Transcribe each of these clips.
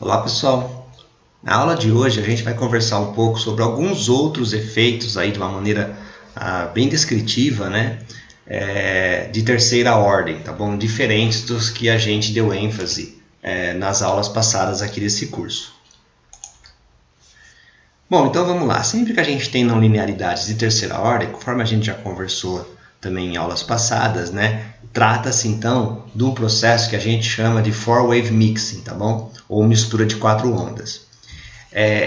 Olá pessoal, na aula de hoje a gente vai conversar um pouco sobre alguns outros efeitos aí de uma maneira bem descritiva, né, de terceira ordem, tá bom? Diferentes dos que a gente deu ênfase nas aulas passadas aqui desse curso. Bom, então vamos lá. Sempre que a gente tem não linearidades de terceira ordem, conforme a gente já conversou também em aulas passadas, né, trata-se então de um processo que a gente chama de four-wave mixing, tá bom? Ou mistura de quatro ondas.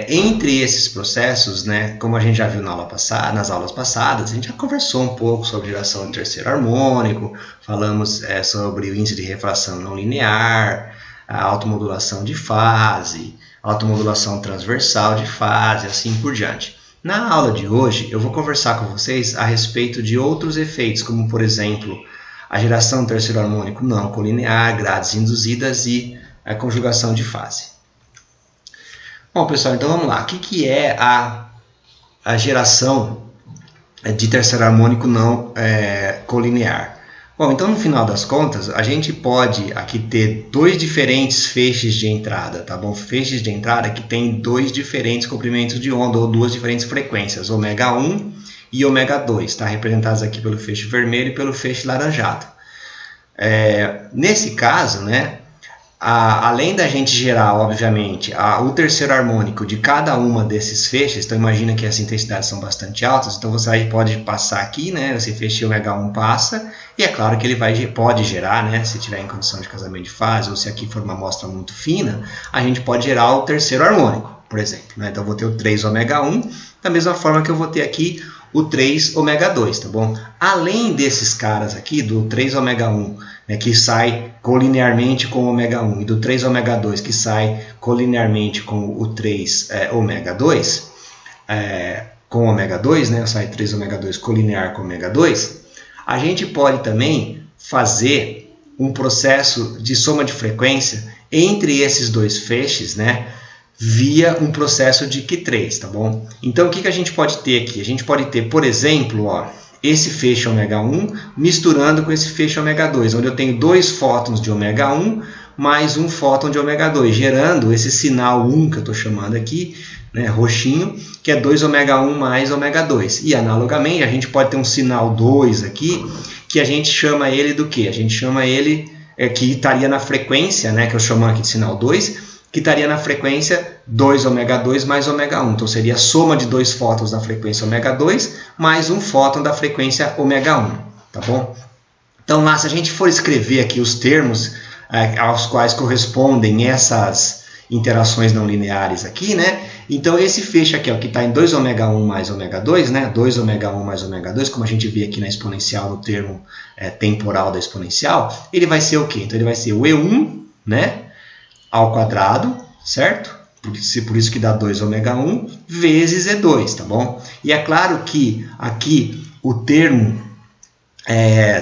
Entre esses processos, né, como a gente já viu nas aulas passadas, a gente já conversou um pouco sobre geração de terceiro harmônico, falamos sobre o índice de refração não linear, a automodulação de fase, automodulação transversal de fase, assim por diante. Na aula de hoje, eu vou conversar com vocês a respeito de outros efeitos, como por exemplo, a geração do terceiro harmônico não colinear, grades induzidas e a conjugação de fase. Bom, pessoal, então vamos lá. O que é a geração de terceiro harmônico não colinear? Bom, então no final das contas, a gente pode aqui ter dois diferentes feixes de entrada, tá bom? Feixes de entrada que tem dois diferentes comprimentos de onda ou duas diferentes frequências, ômega 1 e ômega 2, tá? Representados aqui pelo feixe vermelho e pelo feixe laranjado. Nesse caso, né, além da gente gerar, obviamente, o terceiro harmônico de cada uma desses feixes, então imagina que as intensidades são bastante altas, então você pode passar aqui, né, esse feixe ômega 1 passa, e é claro que ele pode gerar, né, se tiver em condição de casamento de fase, ou se aqui for uma amostra muito fina, a gente pode gerar o terceiro harmônico, por exemplo, né? Então eu vou ter o 3 ômega 1, da mesma forma que eu vou ter aqui o 3 ômega 2, tá bom? Além desses caras aqui, do 3 ômega 1, né, que sai colinearmente com o ômega 1, e do 3 ômega 2, que sai colinearmente com o 3 ômega 2, com o ômega 2, né, sai 3 ômega 2 colinear com o ômega 2, a gente pode também fazer um processo de soma de frequência entre esses dois feixes, né, via um processo de Q3, tá bom? Então, o que a gente pode ter aqui? A gente pode ter, por exemplo, ó, esse feixe ômega 1 misturando com esse feixe ômega 2, onde eu tenho dois fótons de ômega 1 mais um fóton de ômega 2, gerando esse sinal 1 que eu estou chamando aqui, né, roxinho, que é 2 ômega 1 mais ômega 2. E analogamente, a gente pode ter um sinal 2 aqui, que a gente chama ele do quê? A gente chama ele, que estaria na frequência, né, que eu chamo aqui de sinal 2, que estaria na frequência 2 ômega 2 mais ômega 1. Então, seria a soma de dois fótons da frequência ômega 2 mais um fóton da frequência ômega 1. Tá bom? Então, lá, se a gente for escrever aqui os termos aos quais correspondem essas interações não lineares aqui, né? Então, esse feixe aqui, ó, que está em 2 ômega 1 mais ômega 2, né? 2 ômega 1 mais ômega 2, como a gente vê aqui na exponencial, no termo temporal da exponencial, ele vai ser o quê? Então, ele vai ser o E1, né, ao quadrado, certo? Por isso que dá 2 ômega 1 vezes E2, tá bom? E é claro que aqui o termo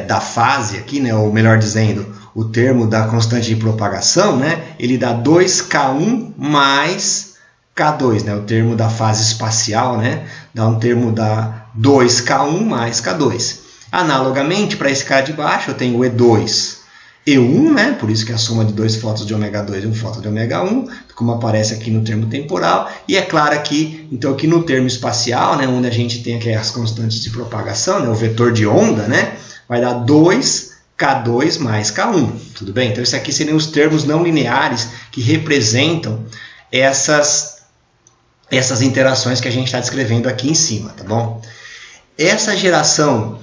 da fase, aqui, né, ou melhor dizendo, o termo da constante de propagação, né, ele dá 2K1 mais K2, né, o termo da fase espacial, né, dá um termo da 2K1 mais K2. Analogamente, para esse cara de baixo, eu tenho o E2, E1, né? Por isso que é a soma de dois fótons de ômega 2 e um fóton de ômega 1, como aparece aqui no termo temporal. E é claro aqui, então aqui no termo espacial, né, onde a gente tem aqui as constantes de propagação, né, o vetor de onda, né, vai dar 2K2 mais K1. Tudo bem? Então esses aqui seriam os termos não lineares que representam essas interações que a gente está descrevendo aqui em cima, tá bom? Essa geração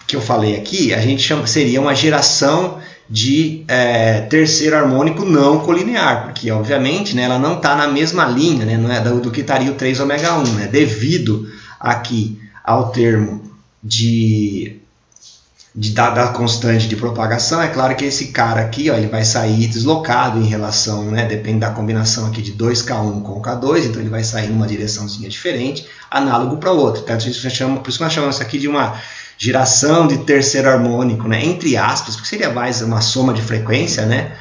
que eu falei aqui, a gente seria uma geração de terceiro harmônico não colinear, porque obviamente, né, ela não está na mesma linha, né, não é do que estaria o 3 ômega 1, né, devido aqui ao termo da constante de propagação. É claro que esse cara aqui, ó, ele vai sair deslocado em relação, né, depende da combinação aqui de 2K1 com K2, então ele vai sair numa direçãozinha diferente, análogo para o outro. Então, por isso que nós chamamos isso aqui de uma geração de terceiro harmônico, né, entre aspas, porque seria mais uma soma de frequência, né,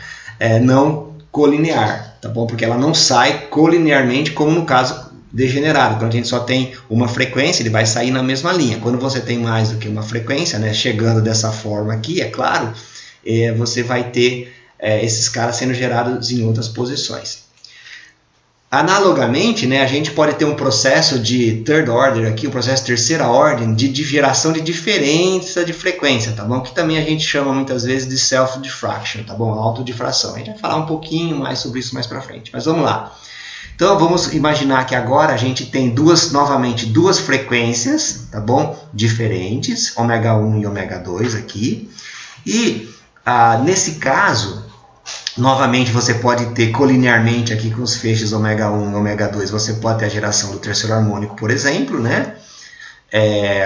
não colinear, tá bom? Porque ela não sai colinearmente, como no caso degenerado. Quando a gente só tem uma frequência, ele vai sair na mesma linha. Quando você tem mais do que uma frequência, né, chegando dessa forma aqui, é claro, você vai ter esses caras sendo gerados em outras posições. Analogamente, né, a gente pode ter um processo de third order aqui, um processo de terceira ordem de geração de diferença de frequência, tá bom? Que também a gente chama muitas vezes de self-diffraction, tá bom? Autodifração. A gente vai falar um pouquinho mais sobre isso mais para frente, mas vamos lá. Então vamos imaginar que agora a gente tem novamente duas frequências, tá bom? Diferentes, ω1 e ω2 aqui. E nesse caso, novamente você pode ter colinearmente aqui com os feixes ω1 e ω2, você pode ter a geração do terceiro harmônico, por exemplo, né?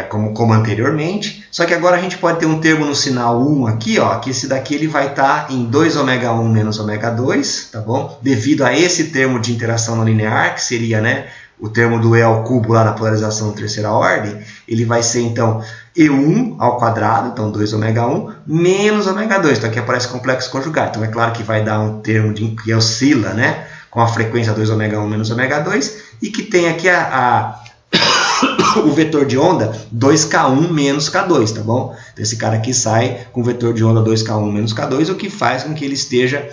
Como anteriormente. Só que agora a gente pode ter um termo no sinal 1 aqui, ó, que esse daqui ele vai estar em 2ω1 menos ω2, tá bom? Devido a esse termo de interação não linear, que seria, né, o termo do E ao cubo lá na polarização de terceira ordem, ele vai ser então E1 ao quadrado, então 2ω1, menos ω2, então aqui aparece complexo conjugado. Então é claro que vai dar um termo que oscila, né, com a frequência 2ω1 menos ω2, e que tem aqui o vetor de onda 2K1 menos K2, tá bom? Então esse cara aqui sai com o vetor de onda 2K1 menos K2, o que faz com que ele esteja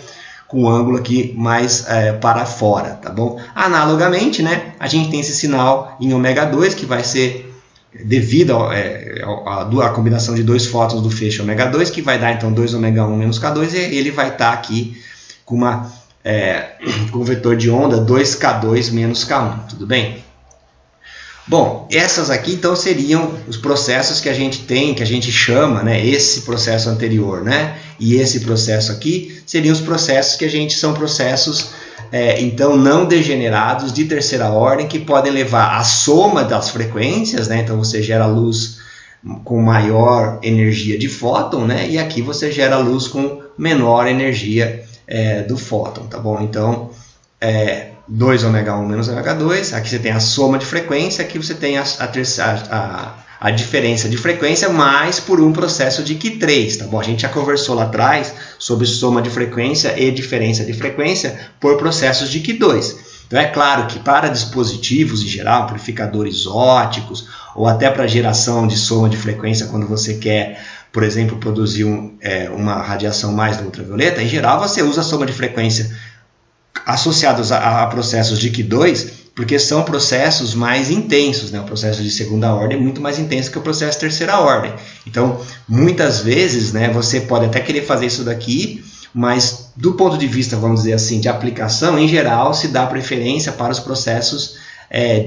com o ângulo aqui mais para fora, tá bom? Analogamente, né, a gente tem esse sinal em ω2, que vai ser devido à combinação de dois fótons do feixe ω2, que vai dar então 2ω1 menos K2, e ele vai estar aqui com o vetor de onda 2K2 menos K1, tudo bem? Bom, essas aqui então seriam os processos que a gente tem, que a gente chama, né, esse processo anterior, né, e esse processo aqui seriam os processos que são processos então não degenerados de terceira ordem, que podem levar à soma das frequências, né, então você gera luz com maior energia de fóton, né, e aqui você gera luz com menor energia do fóton, tá bom? Então 2ω1 menos ω2, aqui você tem a soma de frequência, aqui você tem a diferença de frequência mais por um processo de Q3, tá bom? A gente já conversou lá atrás sobre soma de frequência e diferença de frequência por processos de Q2. Então é claro que para dispositivos em geral, amplificadores óticos, ou até para geração de soma de frequência quando você quer, por exemplo, produzir uma radiação mais ultravioleta, em geral você usa a soma de frequência associados a processos de Q2, porque são processos mais intensos, né? O processo de segunda ordem é muito mais intenso que o processo de terceira ordem. Então, muitas vezes, né, você pode até querer fazer isso daqui, mas do ponto de vista, vamos dizer assim, de aplicação, em geral, se dá preferência para os processos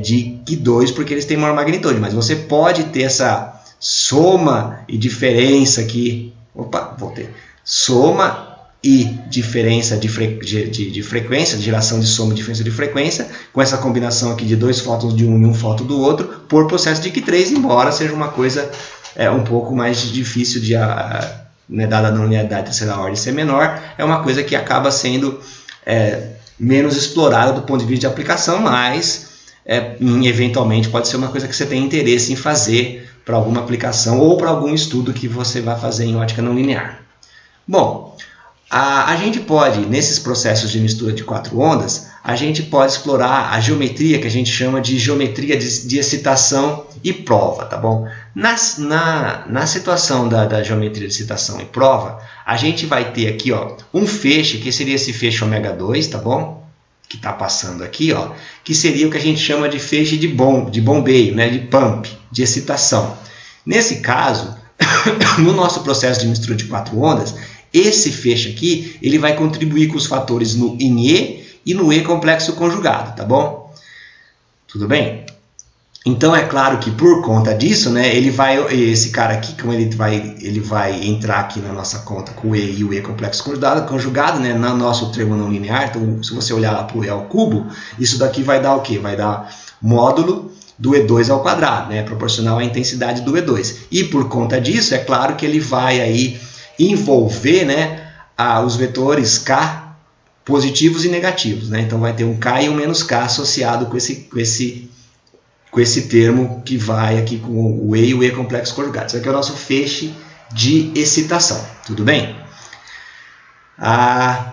de Q2, porque eles têm maior magnitude. Mas você pode ter essa soma e diferença aqui. Opa, voltei. Soma e diferença de frequência, de geração de soma e diferença de frequência, com essa combinação aqui de dois fótons de um e um fóton do outro, por processo de Q3, embora seja uma coisa um pouco mais difícil de, dada a não linearidade da terceira ordem ser menor, é uma coisa que acaba sendo menos explorada do ponto de vista de aplicação, mas eventualmente pode ser uma coisa que você tem interesse em fazer para alguma aplicação ou para algum estudo que você vai fazer em ótica não linear. Bom, a gente pode, nesses processos de mistura de quatro ondas, a gente pode explorar a geometria que a gente chama de geometria de excitação e prova, tá bom? Na situação da geometria de excitação e prova, a gente vai ter aqui, ó, um feixe, que seria esse feixe ω2, tá bom? Que está passando aqui, ó, que seria o que a gente chama de feixe de bombeio, né, de pump, de excitação. Nesse caso, no nosso processo de mistura de quatro ondas, esse feixe aqui, ele vai contribuir com os fatores em E e no E complexo conjugado, tá bom? Tudo bem? Então é claro que por conta disso, né, esse cara aqui, como ele vai entrar aqui na nossa conta com o E e o E complexo conjugado, né, no nosso termo não linear. Então se você olhar lá para o E ao cubo, isso daqui vai dar o quê? Vai dar módulo do E2 ao quadrado, né, proporcional à intensidade do E2. E por conta disso, é claro que ele vai aí envolver, né, os vetores K positivos e negativos, né? Então vai ter um K e um menos K associado com esse termo que vai aqui com o E e o E complexo conjugado. Isso aqui é o nosso feixe de excitação, tudo bem?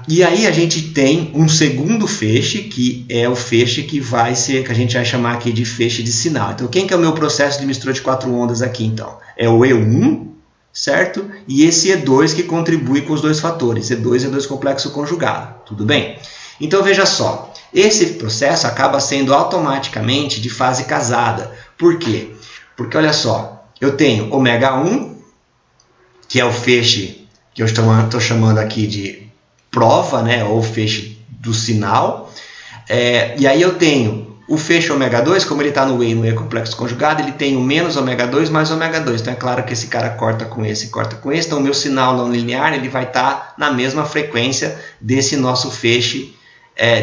E aí a gente tem um segundo feixe, que é o feixe que a gente vai chamar aqui de feixe de sinal. Então quem que é o meu processo de mistura de quatro ondas aqui então? É o E1, certo? E esse E2 que contribui com os dois fatores, E2 e E2 complexo conjugado, tudo bem? Então veja só, Esse processo acaba sendo automaticamente de fase casada. Por quê? Porque olha só, eu tenho ômega 1, que é o feixe que eu estou chamando aqui de prova, né, ou feixe do sinal. E aí eu tenho o feixe ômega 2, como ele está no whey, no E complexo conjugado, ele tem o menos ômega 2 mais ômega 2. Então é claro que esse cara corta com esse, corta com esse. Então o meu sinal não linear ele vai estar na mesma frequência desse nosso feixe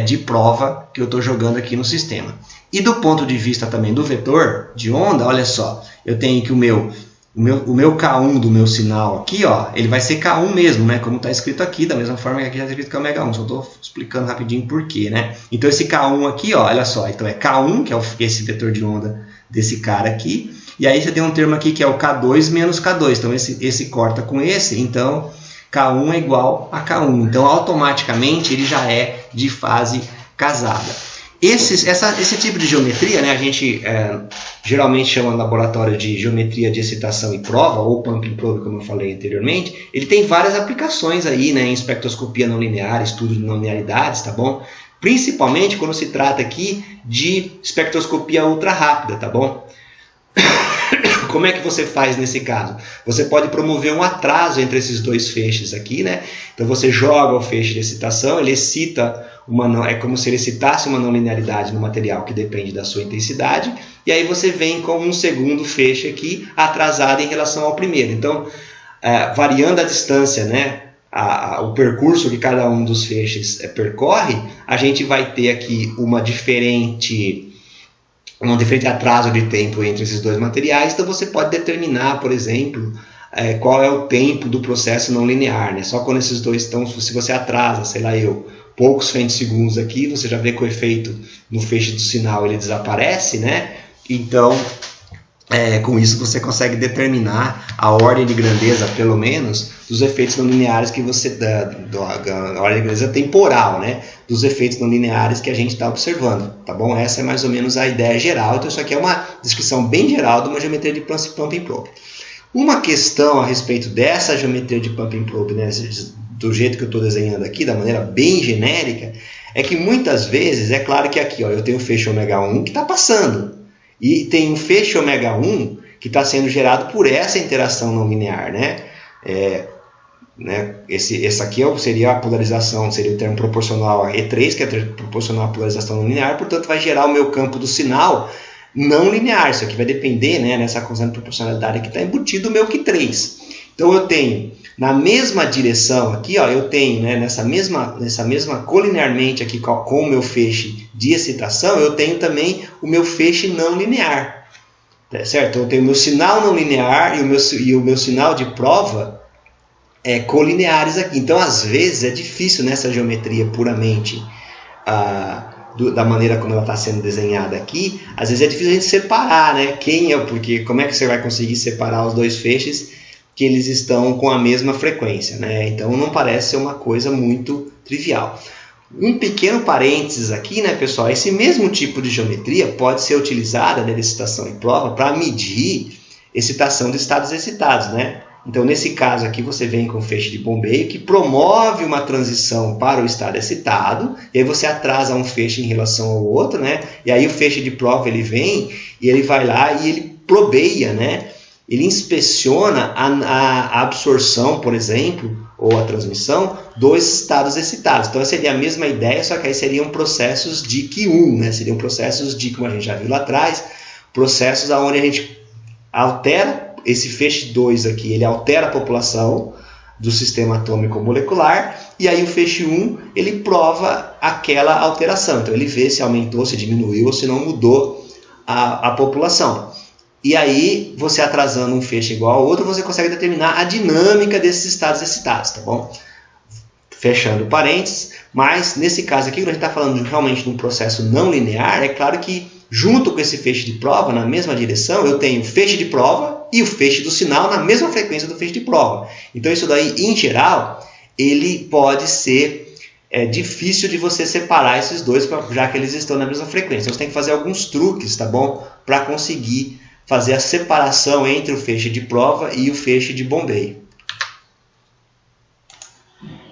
de prova que eu estou jogando aqui no sistema. E do ponto de vista também do vetor de onda, olha só, eu tenho que o meu K1 do meu sinal aqui, ó, ele vai ser K1 mesmo, né? Como está escrito aqui, da mesma forma que aqui já está escrito que é ômega 1. Só estou explicando rapidinho por quê, né? Então esse K1 aqui, ó, olha só, então é K1, que é esse vetor de onda desse cara aqui, e aí você tem um termo aqui que é o K2 menos K2. Então esse corta com esse, então K1 é igual a K1. Então automaticamente ele já é de fase casada. Esse tipo de geometria, né, a gente geralmente chama no laboratório de geometria de excitação e prova, ou pump and probe, como eu falei anteriormente. Ele tem várias aplicações aí, né, em espectroscopia não linear, estudo de não linearidades, tá bom? Principalmente quando se trata aqui de espectroscopia ultra rápida, tá bom? Como é que você faz nesse caso? Você pode promover um atraso entre esses dois feixes aqui, né? Então você joga o feixe de excitação, ele excita é como se ele excitasse uma não linearidade no material que depende da sua intensidade, e aí você vem com um segundo feixe aqui atrasado em relação ao primeiro. Então, variando a distância, né, o percurso que cada um dos feixes percorre, a gente vai ter aqui um diferente atraso de tempo entre esses dois materiais. Então você pode determinar, por exemplo, qual é o tempo do processo não linear, né? Só quando esses dois estão, se você atrasa, sei lá poucos femtosegundos aqui, você já vê que o efeito no feixe do sinal ele desaparece, né? Então, com isso você consegue determinar a ordem de grandeza, pelo menos, dos efeitos não lineares que você a ordem de grandeza temporal, né? Dos efeitos não lineares que a gente está observando, tá bom? Essa é mais ou menos a ideia geral. Então isso aqui é uma descrição bem geral de uma geometria de pump and probe. Uma questão a respeito dessa geometria de pump and probe, né, do jeito que eu estou desenhando aqui, da maneira bem genérica, é que muitas vezes, é claro que aqui ó, eu tenho o feixe ômega 1 que está passando, e tem um feixe ômega 1 que está sendo gerado por essa interação não linear, né? Essa aqui seria a polarização, seria o termo proporcional a E3, que é proporcional à polarização não linear, portanto vai gerar o meu campo do sinal não linear. Isso aqui vai depender, né, nessa constante de proporcionalidade que está embutido o meu Q3. Então eu tenho na mesma direção aqui, ó, eu tenho, né, nessa mesma colinearmente aqui com o meu feixe de excitação, eu tenho também o meu feixe não linear, certo? Então eu tenho o meu sinal não linear e o meu sinal de prova colineares aqui. Então às vezes é difícil nessa geometria puramente da maneira como ela está sendo desenhada aqui, às vezes é difícil a gente separar, né? Porque como é que você vai conseguir separar os dois feixes que eles estão com a mesma frequência, né? Então não parece ser uma coisa muito trivial. Um pequeno parênteses aqui, né, pessoal? Esse mesmo tipo de geometria pode ser utilizada na excitação e prova para medir excitação de estados excitados, né? Então, nesse caso aqui, você vem com o feixe de bombeio que promove uma transição para o estado excitado, e aí você atrasa um feixe em relação ao outro, né? E aí o feixe de prova ele vem e ele vai lá e ele probeia, né? Ele inspeciona a absorção, por exemplo, ou a transmissão dos estados excitados. Então, seria a mesma ideia, só que aí seriam processos de Q1, né? Seriam processos de, como a gente já viu lá atrás, processos onde a gente altera esse feixe 2 aqui, ele altera a população do sistema atômico molecular, e aí o feixe 1 ele prova aquela alteração. Então, ele vê se aumentou, se diminuiu ou se não mudou a população. E aí, você atrasando um feixe igual ao outro, você consegue determinar a dinâmica desses estados excitados, tá bom? Fechando parênteses, mas nesse caso aqui, quando a gente está falando realmente de um processo não linear, é claro que junto com esse feixe de prova, na mesma direção, eu tenho o feixe de prova e o feixe do sinal na mesma frequência do feixe de prova. Então isso daí, em geral, ele pode ser difícil de você separar esses dois, já que eles estão na mesma frequência. Então você tem que fazer alguns truques, tá bom? Para conseguir fazer a separação entre o feixe de prova e o feixe de bombeio.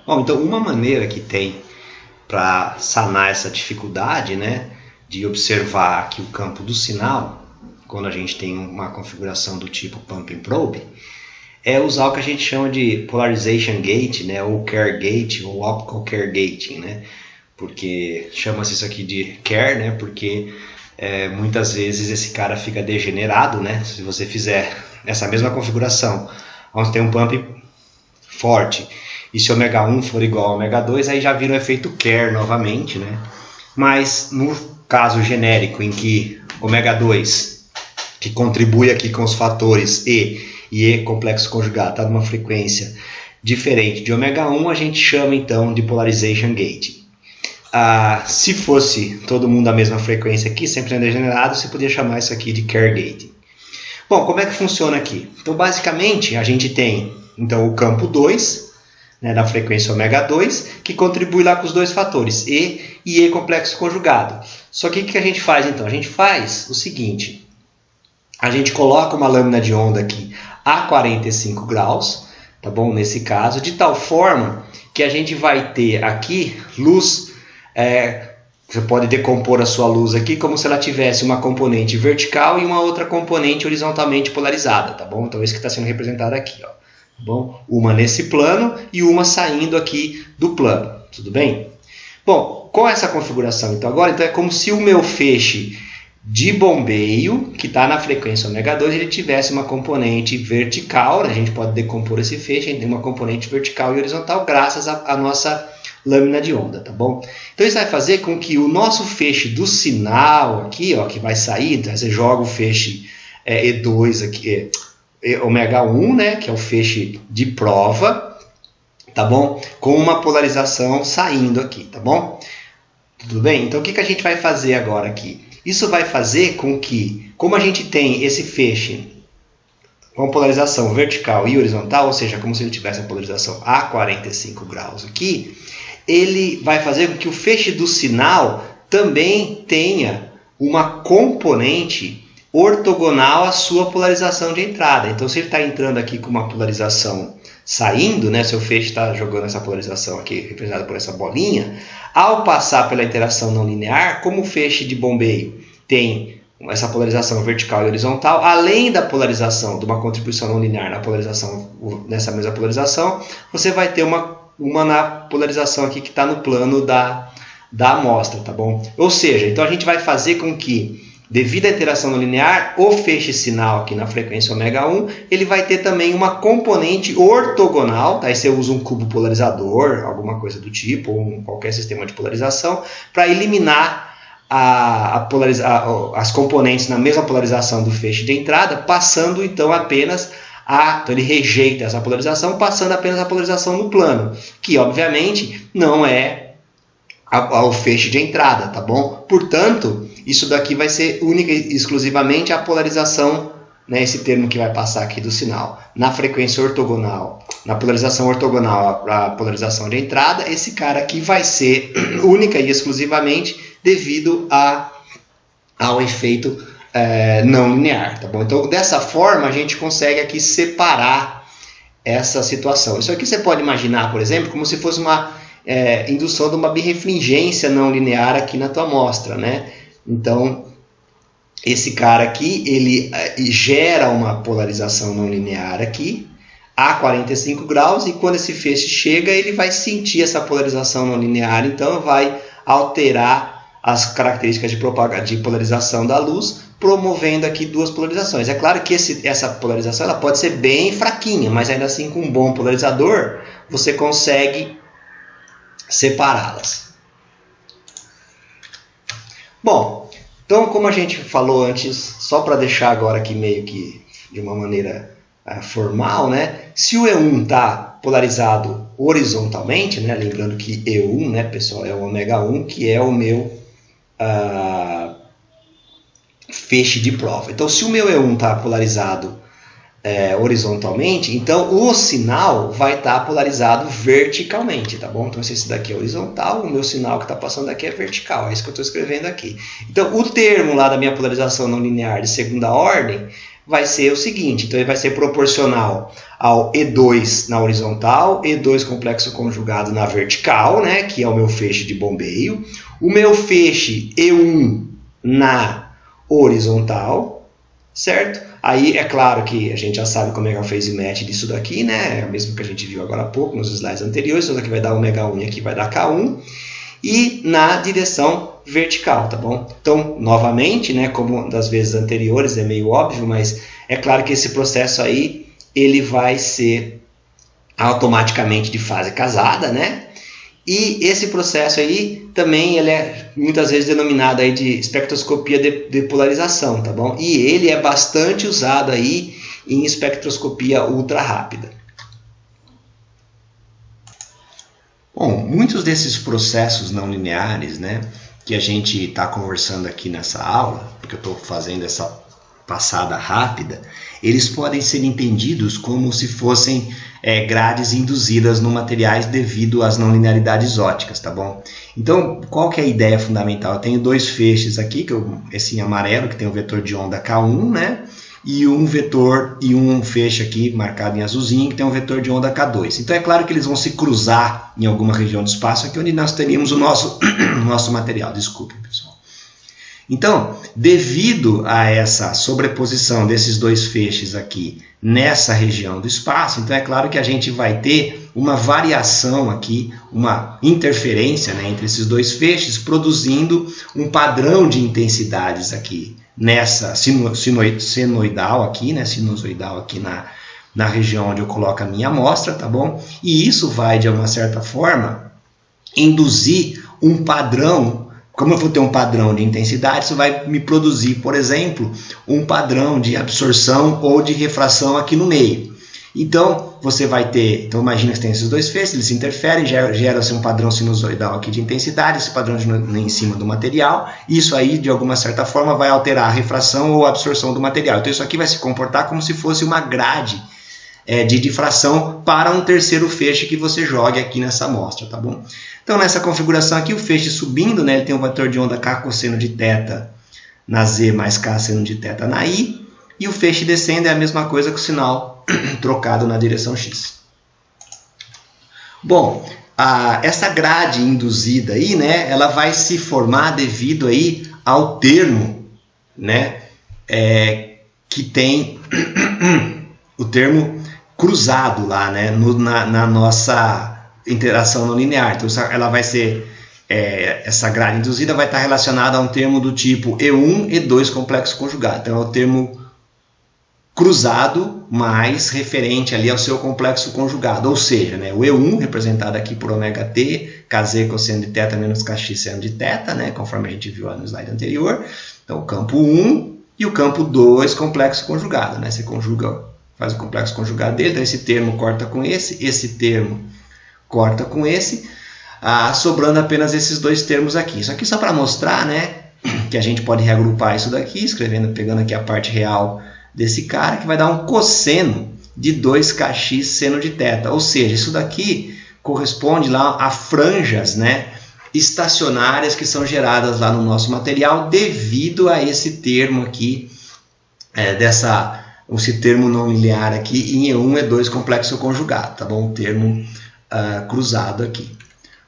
Bom, então uma maneira que tem para sanar essa dificuldade, né, de observar aqui o campo do sinal, quando a gente tem uma configuração do tipo Pump and Probe, é usar o que a gente chama de Polarization Gate, né, ou Care Gate, ou Optical Care Gating, né, porque chama-se isso aqui de Care, né, porque muitas vezes esse cara fica degenerado, né, se você fizer essa mesma configuração, onde tem um pump forte, e se ômega 1 for igual ao ômega 2, aí já vira o efeito Care novamente, né? Mas no caso genérico em que ômega 2, que contribui aqui com os fatores E e E complexo conjugado, está numa frequência diferente de ômega 1, a gente chama então de Polarization Gate. Se fosse todo mundo a mesma frequência aqui, sempre degenerado, você podia chamar isso aqui de Care Gate. Bom, como é que funciona aqui? Então, basicamente, a gente tem então, o campo 2, né, da frequência ômega 2, que contribui lá com os dois fatores, E e E complexo conjugado. Só que o que a gente faz então? A gente faz o seguinte, a gente coloca uma lâmina de onda aqui a 45 graus, tá bom? Nesse caso, de tal forma que a gente vai ter aqui luz, você pode decompor a sua luz aqui como se ela tivesse uma componente vertical e uma outra componente horizontalmente polarizada, tá bom? Então, esse que está sendo representado aqui, ó. Bom, uma nesse plano e uma saindo aqui do plano, tudo bem? Bom, qual é essa configuração? Então agora é como se o meu feixe de bombeio, que está na frequência ômega 2, ele tivesse uma componente vertical, né? A gente pode decompor esse feixe em uma componente vertical e horizontal graças à nossa lâmina de onda, tá bom? Então isso vai fazer com que o nosso feixe do sinal aqui, ó, que vai sair, então você joga o feixe E2 aqui, ômega 1, né, que é o feixe de prova, tá bom? Com uma polarização saindo aqui, tá bom? Tudo bem? Então o que a gente vai fazer agora aqui? Isso vai fazer com que, como a gente tem esse feixe com polarização vertical e horizontal, ou seja, como se ele tivesse a polarização a 45 graus aqui, ele vai fazer com que o feixe do sinal também tenha uma componente ortogonal à sua polarização de entrada. Então, se ele está entrando aqui com uma polarização saindo, né, seu feixe está jogando essa polarização aqui, representada por essa bolinha, ao passar pela interação não linear, como o feixe de bombeio tem essa polarização vertical e horizontal, além da polarização de uma contribuição não linear na polarização, nessa mesma polarização, você vai ter uma na polarização aqui que está no plano da amostra, tá bom? Ou seja, então a gente vai fazer com que, devido à interação não linear, o feixe sinal aqui na frequência ômega 1, ele vai ter também uma componente ortogonal, tá? Aí você usa um cubo polarizador, alguma coisa do tipo, ou qualquer sistema de polarização, para eliminar as componentes na mesma polarização do feixe de entrada, passando então apenas então ele rejeita essa polarização, passando apenas a polarização no plano, que obviamente não é o feixe de entrada, tá bom? Portanto, isso daqui vai ser única e exclusivamente a polarização, né, esse termo que vai passar aqui do sinal, na frequência ortogonal, na polarização ortogonal à polarização de entrada, esse cara aqui vai ser única e exclusivamente devido ao efeito não linear, tá bom? Então, dessa forma, a gente consegue aqui separar essa situação. Isso aqui você pode imaginar, por exemplo, como se fosse uma indução de uma birrefringência não linear aqui na tua amostra, né? Então, esse cara aqui, ele gera uma polarização não linear aqui, a 45 graus, e quando esse feixe chega, ele vai sentir essa polarização não linear, então vai alterar as características de polarização da luz, promovendo aqui duas polarizações. É claro que essa polarização ela pode ser bem fraquinha, mas ainda assim com um bom polarizador, você consegue separá-las. Bom, então como a gente falou antes, só para deixar agora aqui meio que de uma maneira formal, né? Se o E1 está polarizado horizontalmente, né? Lembrando que E1, né, pessoal, é o ômega 1, que é o meu feixe de prova. Então, se o meu E1 está polarizado horizontalmente, então o sinal vai estar polarizado verticalmente, tá bom? Então, se esse daqui é horizontal, o meu sinal que está passando aqui é vertical, é isso que eu estou escrevendo aqui. Então, o termo lá da minha polarização não linear de segunda ordem vai ser o seguinte, então ele vai ser proporcional ao E2 na horizontal, E2 complexo conjugado na vertical, né, que é o meu feixe de bombeio, o meu feixe E1 na horizontal, certo? Aí é claro que a gente já sabe como é que é o phase match disso daqui, né, é o mesmo que a gente viu agora há pouco nos slides anteriores, isso daqui vai dar ω1 e aqui vai dar K1, e na direção vertical, tá bom? Então, novamente, né, como das vezes anteriores, é meio óbvio, mas é claro que esse processo aí, ele vai ser automaticamente de fase casada, né? E esse processo aí, também, ele é muitas vezes denominado aí de espectroscopia de polarização, tá bom? E ele é bastante usado aí em espectroscopia ultra rápida. Bom, muitos desses processos não lineares, né, que a gente está conversando aqui nessa aula, porque eu estou fazendo essa passada rápida, eles podem ser entendidos como se fossem grades induzidas no materiais devido às não linearidades ópticas, tá bom? Então, qual que é a ideia fundamental? Eu tenho dois feixes aqui, esse em amarelo, que tem o vetor de onda K1, né? E um feixe aqui marcado em azulzinho que tem um vetor de onda K2. Então é claro que eles vão se cruzar em alguma região do espaço aqui onde nós teríamos o nosso material. Desculpem, pessoal. Então, devido a essa sobreposição desses dois feixes aqui nessa região do espaço, então é claro que a gente vai ter uma variação aqui, uma interferência, né, entre esses dois feixes, produzindo um padrão de intensidades aqui nessa sinusoidal aqui, né, sinusoidal aqui na região onde eu coloco a minha amostra, tá bom? E isso vai, de uma certa forma, induzir um padrão. Como eu vou ter um padrão de intensidade, isso vai me produzir, por exemplo, um padrão de absorção ou de refração aqui no meio. Então, você vai ter, então imagina que você tem esses dois feixes, eles se interferem, gera-se um padrão sinusoidal aqui de intensidade, esse padrão em cima do material, e isso aí, de alguma certa forma, vai alterar a refração ou a absorção do material. Então, isso aqui vai se comportar como se fosse uma grade de difração para um terceiro feixe que você jogue aqui nessa amostra, tá bom? Então, nessa configuração aqui, o feixe subindo, né, ele tem um vetor de onda K cosseno de θ na Z mais K seno de θ na I, e o feixe descendo é a mesma coisa com o sinal trocado na direção X. Bom, essa grade induzida aí, né, ela vai se formar devido aí ao termo, né, que tem o termo cruzado lá, né, na nossa interação não linear. Então, ela vai ser, essa grade induzida vai estar relacionada a um termo do tipo E1, E2 complexo conjugado. Então, é o termo cruzado mais referente ali ao seu complexo conjugado, ou seja, né, o E1 representado aqui por ωt, kz cosseno de θ menos kx seno de θ, né, conforme a gente viu lá no slide anterior. Então, o campo 1 e o campo 2 complexo conjugado, né, você conjuga, faz o complexo conjugado dele, então esse termo corta com esse termo corta com esse, sobrando apenas esses dois termos aqui. Isso aqui só para mostrar, né, que a gente pode reagrupar isso daqui, pegando aqui a parte real desse cara, que vai dar um cosseno de 2kx seno de θ. Ou seja, isso daqui corresponde lá a franjas, né, estacionárias que são geradas lá no nosso material devido a esse termo aqui, esse termo não linear aqui em E1, E2 complexo conjugado, tá bom? O termo cruzado aqui.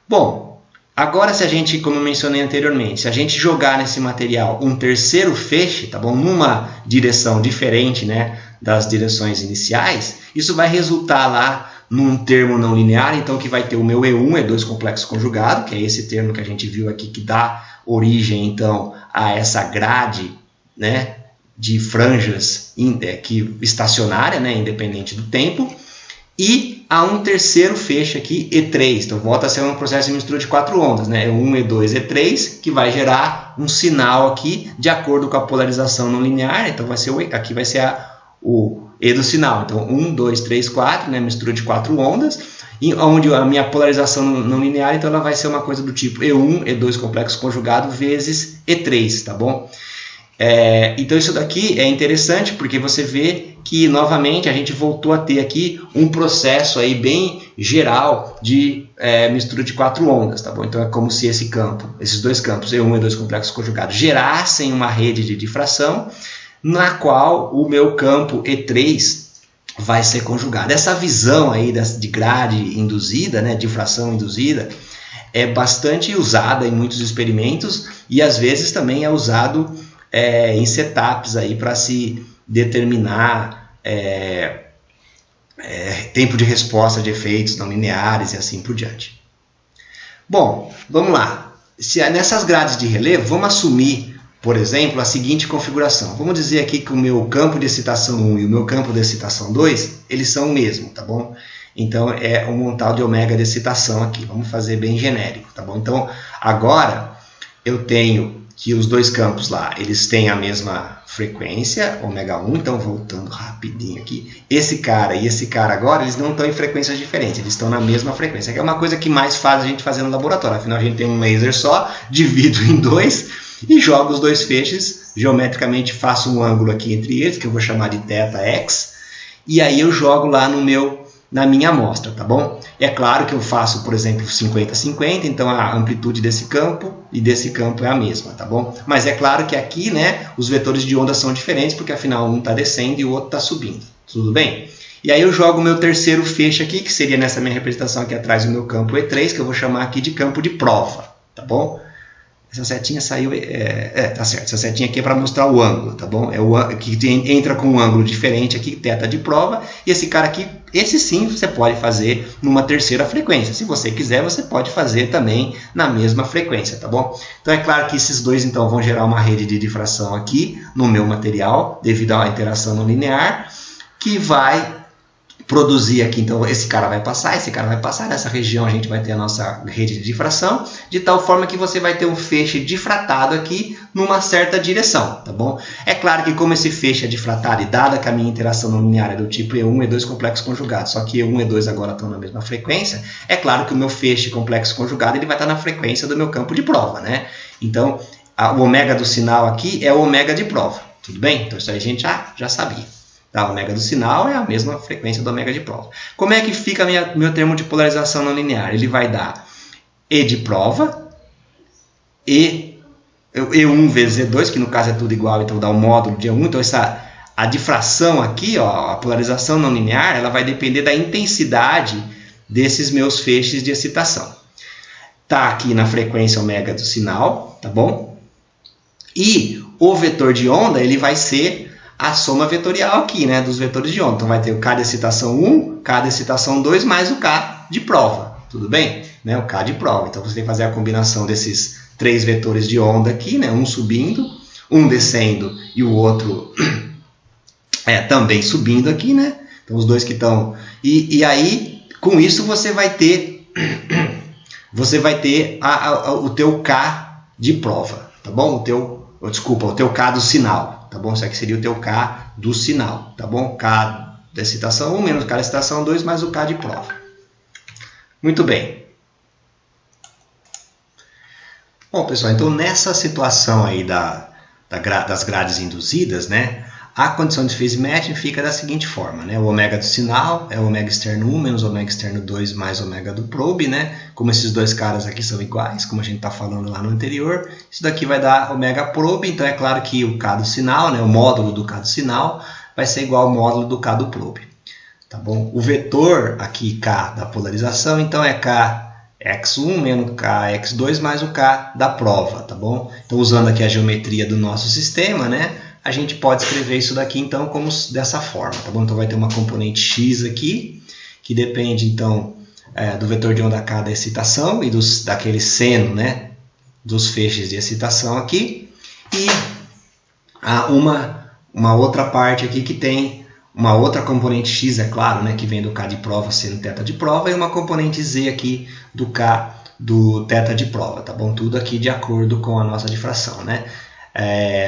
Bom, agora se a gente, como eu mencionei anteriormente, se a gente jogar nesse material um terceiro feixe, tá bom? Numa direção diferente, né, das direções iniciais, isso vai resultar lá num termo não linear, então que vai ter o meu E1, E2 complexo conjugado, que é esse termo que a gente viu aqui, que dá origem então a essa grade, né, de franjas estacionária, né, independente do tempo, e há um terceiro feixe aqui, E3. Então, volta a ser um processo de mistura de quatro ondas, né? E1, E2, E3, que vai gerar um sinal aqui de acordo com a polarização não linear. Então, aqui vai ser o E do sinal. Então, 1, 2, 3, 4, né? Mistura de quatro ondas. E onde a minha polarização não linear, então ela vai ser uma coisa do tipo E1, E2 complexo conjugado vezes E3, tá bom? Então isso daqui é interessante porque você vê que novamente a gente voltou a ter aqui um processo aí bem geral de mistura de quatro ondas, tá bom? Então é como se esses dois campos, E1 e E2 complexos conjugados, gerassem uma rede de difração, na qual o meu campo E3 vai ser conjugado. Essa visão aí de grade induzida, né, difração induzida, é bastante usada em muitos experimentos e às vezes também é usado em setups aí para se determinar tempo de resposta de efeitos não lineares e assim por diante. Bom, vamos lá. Nessas grades de relevo, vamos assumir, por exemplo, a seguinte configuração. Vamos dizer aqui que o meu campo de excitação 1 e o meu campo de excitação 2, eles são o mesmo, tá bom? Então, é um montal de ômega de excitação aqui. Vamos fazer bem genérico, tá bom? Então, agora, eu tenho que os dois campos lá, eles têm a mesma frequência, ômega 1. Então, voltando rapidinho aqui. Esse cara e esse cara agora, eles não estão em frequências diferentes. Eles estão na mesma frequência. Que é uma coisa que mais faz a gente fazer no laboratório. Afinal, a gente tem um laser só, divido em dois e jogo os dois feixes. Geometricamente, faço um ângulo aqui entre eles, que eu vou chamar de θx. E aí, eu jogo lá na minha amostra, tá bom? É claro que eu faço, por exemplo, 50-50, então a amplitude desse campo e desse campo é a mesma, tá bom? Mas é claro que aqui, né, os vetores de onda são diferentes, porque afinal um está descendo e o outro está subindo, tudo bem? E aí eu jogo o meu terceiro feixe aqui, que seria nessa minha representação aqui atrás o meu campo E3, que eu vou chamar aqui de campo de prova, tá bom? Essa setinha saiu, tá certo, essa setinha aqui é para mostrar o ângulo, tá bom? É o que entra com um ângulo diferente aqui, θ de prova, e esse cara aqui, esse sim você pode fazer numa terceira frequência. Se você quiser, você pode fazer também na mesma frequência, tá bom? Então é claro que esses dois então vão gerar uma rede de difração aqui no meu material, devido à interação não linear, que vai produzir aqui, então esse cara vai passar, nessa região a gente vai ter a nossa rede de difração, de tal forma que você vai ter um feixe difratado aqui numa certa direção, tá bom? É claro que como esse feixe é difratado e dada que a minha interação não linear é do tipo E1 e E2 complexo conjugado, só que E1 e E2 agora estão na mesma frequência, é claro que o meu feixe complexo conjugado ele vai estar na frequência do meu campo de prova, né? Então, o ômega do sinal aqui é o ômega de prova, tudo bem? Então isso aí a gente já sabia. Tá? O ômega do sinal é a mesma frequência do ômega de prova. Como é que fica meu termo de polarização não linear? Ele vai dar E de prova, E1 vezes E2, que no caso é tudo igual, então dá o módulo de E1. Então a difração aqui, ó, a polarização não linear, ela vai depender da intensidade desses meus feixes de excitação. Tá aqui na frequência ômega do sinal, tá bom? E o vetor de onda, ele vai ser a soma vetorial aqui, né, dos vetores de onda. Então vai ter o K de excitação 1, K de excitação 2 mais o K de prova, tudo bem? Né, o K de prova. Então você tem que fazer a combinação desses três vetores de onda aqui, né, um subindo, um descendo e o outro também subindo aqui, né? Então os dois que estão... E aí, com isso você vai ter o teu K de prova, tá bom? O teu K do sinal. Tá bom? Isso aqui seria o teu K do sinal, tá bom? K da excitação 1 menos K da excitação 2 mais o K de prova. Muito bem. Bom, pessoal, então nessa situação aí das grades induzidas, né? A condição de phase matching fica da seguinte forma, né? O ômega do sinal é o ômega externo 1 menos o ômega externo 2 mais o ômega do probe, né? Como esses dois caras aqui são iguais, como a gente está falando lá no anterior, isso daqui vai dar ômega probe, então é claro que o K do sinal, né? O módulo do K do sinal vai ser igual ao módulo do K do probe, tá bom? O vetor aqui, K da polarização, então é Kx1 menos Kx2 mais o K da prova, tá bom? Então usando aqui a geometria do nosso sistema, né? A gente pode escrever isso daqui, então, como dessa forma, tá bom? Então, vai ter uma componente x aqui, que depende, então, do vetor de onda K da excitação e daquele seno, né, dos feixes de excitação aqui. E uma outra parte aqui que tem uma outra componente x, é claro, né, que vem do K de prova sendo θ de prova, e uma componente z aqui do K do θ de prova, tá bom? Tudo aqui de acordo com a nossa difração, né?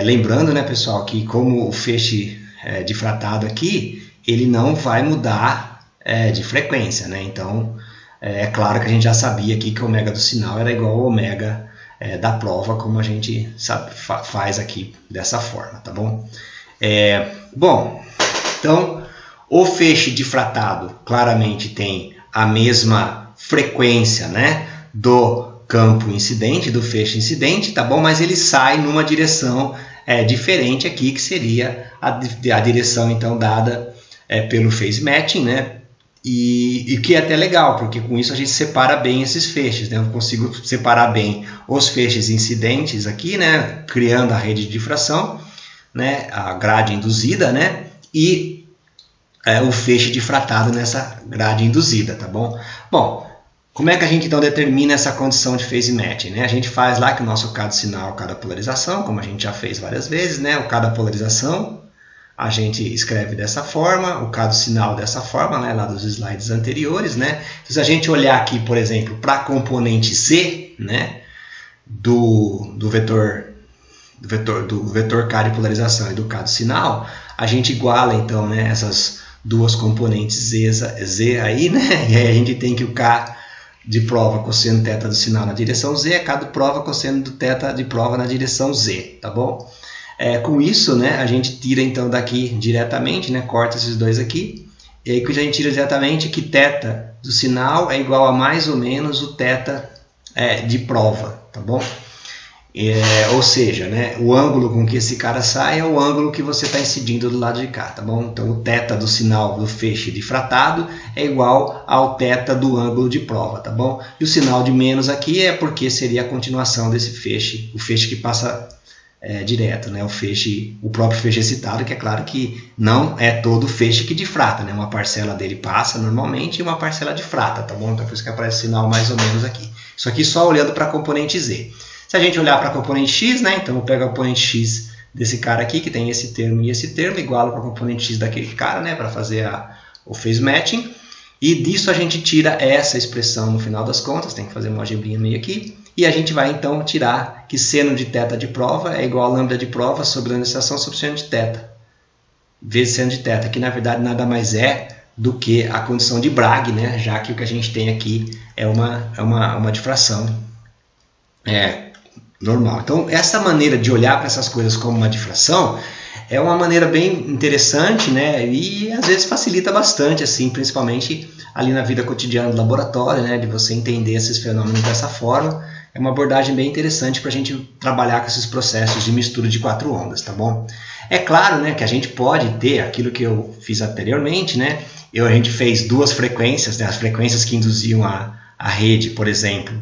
Lembrando, né, pessoal, que como o feixe difratado aqui, ele não vai mudar de frequência, né? Então, é claro que a gente já sabia aqui que o ômega do sinal era igual ao ômega da prova, como a gente faz aqui dessa forma, tá bom? Bom, então, o feixe difratado claramente tem a mesma frequência, né, do campo incidente, do feixe incidente, tá bom? Mas ele sai numa direção diferente aqui, que seria a direção então dada pelo phase matching, né? E que é até legal, porque com isso a gente separa bem esses feixes, né? Eu consigo separar bem os feixes incidentes aqui, né? Criando a rede de difração, né? A grade induzida, né? E o feixe difratado nessa grade induzida, tá bom? Bom, como é que a gente então determina essa condição de phase matching, né? A gente faz lá que o nosso cada sinal, cada polarização, como a gente já fez várias vezes, né? O cada polarização a gente escreve dessa forma, o cada sinal dessa forma, né, lá dos slides anteriores, né? Se a gente olhar aqui, por exemplo, para a componente Z, né, do vetor K de polarização e do cada sinal, a gente iguala então, né, essas duas componentes Z aí, né? E aí a gente tem que o K de prova cosseno θ do sinal na direção Z é K de prova cosseno do θ de prova na direção Z, tá bom? Com isso, né, a gente tira então daqui diretamente, né, corta esses dois aqui, e aí que a gente tira diretamente que θ do sinal é igual a mais ou menos o θ de prova, tá bom? Ou seja, né, o ângulo com que esse cara sai é o ângulo que você está incidindo do lado de cá, tá bom? Então o θ do sinal do feixe difratado é igual ao θ do ângulo de prova, tá bom? E o sinal de menos aqui é porque seria a continuação desse feixe, o feixe que passa direto, né? O próprio feixe excitado, que é claro que não é todo feixe que difrata, né? Uma parcela dele passa normalmente e uma parcela difrata, tá bom? Então por isso que aparece o sinal mais ou menos aqui. Isso aqui só olhando para a componente Z. Se a gente olhar para a componente X, né? Então eu pego a componente X desse cara aqui, que tem esse termo e esse termo, igualo para a componente X daquele cara, né? Para fazer o phase matching. E disso a gente tira essa expressão no final das contas, tem que fazer uma algebrinha meio aqui. E a gente vai então tirar que seno de θ de prova é igual a lambda de prova sobre a estação sobre seno de θ, vezes seno de θ, que na verdade nada mais é do que a condição de Bragg, né? Já que o que a gente tem aqui é uma difração normal. Então essa maneira de olhar para essas coisas como uma difração é uma maneira bem interessante, né? E às vezes facilita bastante, assim, principalmente ali na vida cotidiana do laboratório, né? De você entender esses fenômenos dessa forma. É uma abordagem bem interessante para a gente trabalhar com esses processos de mistura de quatro ondas, tá bom? É claro, né, que a gente pode ter aquilo que eu fiz anteriormente, né? A gente fez duas frequências, né? As frequências que induziam a rede, por exemplo,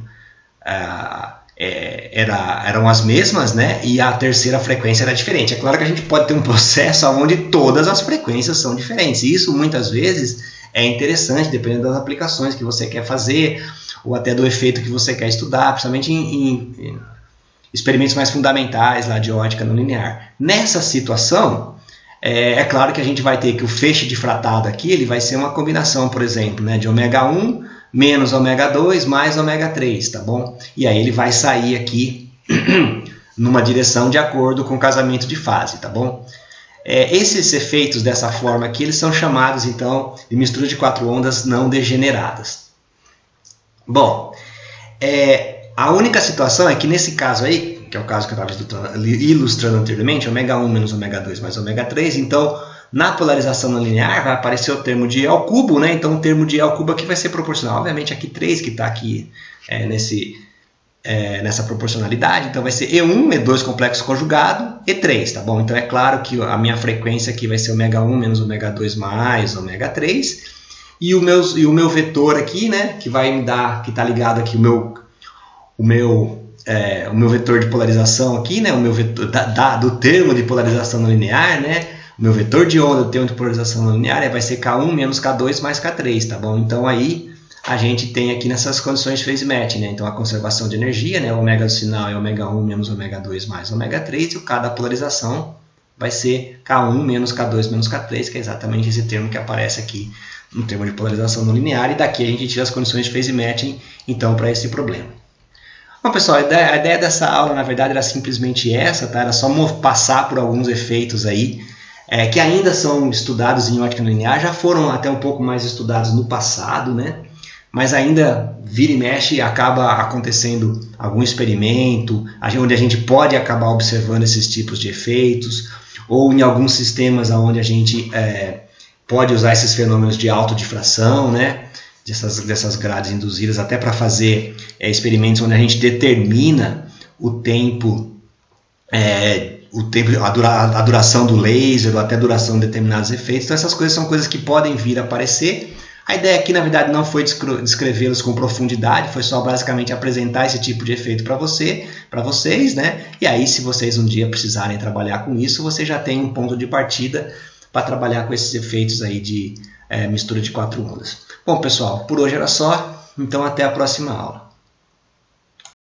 eram as mesmas, né? E a terceira frequência era diferente. É claro que a gente pode ter um processo onde todas as frequências são diferentes. E isso muitas vezes é interessante, dependendo das aplicações que você quer fazer, ou até do efeito que você quer estudar, principalmente em experimentos mais fundamentais lá de ótica não linear. Nessa situação, é claro que a gente vai ter que o feixe difratado aqui ele vai ser uma combinação, por exemplo, né, de ω1 menos ω2 mais ω3, tá bom? E aí ele vai sair aqui numa direção de acordo com o casamento de fase, tá bom? Esses efeitos dessa forma aqui, eles são chamados então de mistura de quatro ondas não degeneradas. Bom, a única situação é que nesse caso aí, que é o caso que eu estava ilustrando anteriormente, ω1 menos ω2 mais ω3, então na polarização não linear vai aparecer o termo de E ao cubo, né? Então o termo de E ao cubo aqui vai ser proporcional, obviamente aqui 3 que está aqui nessa proporcionalidade, então vai ser E1, E2 complexo conjugado, E3, tá bom? Então é claro que a minha frequência aqui vai ser ω1 menos ω2 mais ω3, e o meu vetor aqui, né, que vai me dar, que está ligado aqui, o meu vetor de polarização aqui, né, o meu vetor do termo de polarização não linear, né, o meu vetor de onda do termo de polarização não linear vai ser K1 menos K2 mais K3, tá bom? Então aí a gente tem aqui nessas condições de phase match, né, então a conservação de energia, né, o ω do sinal é ω1 menos ω2 mais ω3, e o K da polarização vai ser K1 menos K2 menos K3, que é exatamente esse termo que aparece aqui no termo de polarização não linear, e daqui a gente tira as condições de phase matching, então, para esse problema. Bom, pessoal, a ideia dessa aula, na verdade, era simplesmente essa, tá? Era só passar por alguns efeitos aí, que ainda são estudados em ótica não linear, já foram até um pouco mais estudados no passado, né? Mas ainda vira e mexe acaba acontecendo algum experimento, onde a gente pode acabar observando esses tipos de efeitos, ou em alguns sistemas onde a gente pode usar esses fenômenos de autodifração, né? dessas grades induzidas, até para fazer experimentos onde a gente determina o tempo, a duração do laser, ou até a duração de determinados efeitos. Então essas coisas são coisas que podem vir a aparecer. A ideia aqui, na verdade, não foi descrevê-los com profundidade, foi só basicamente apresentar esse tipo de efeito para vocês, né? E aí, se vocês um dia precisarem trabalhar com isso, você já tem um ponto de partida para trabalhar com esses efeitos aí de mistura de 4 ondas. Bom, pessoal, por hoje era só, então até a próxima aula.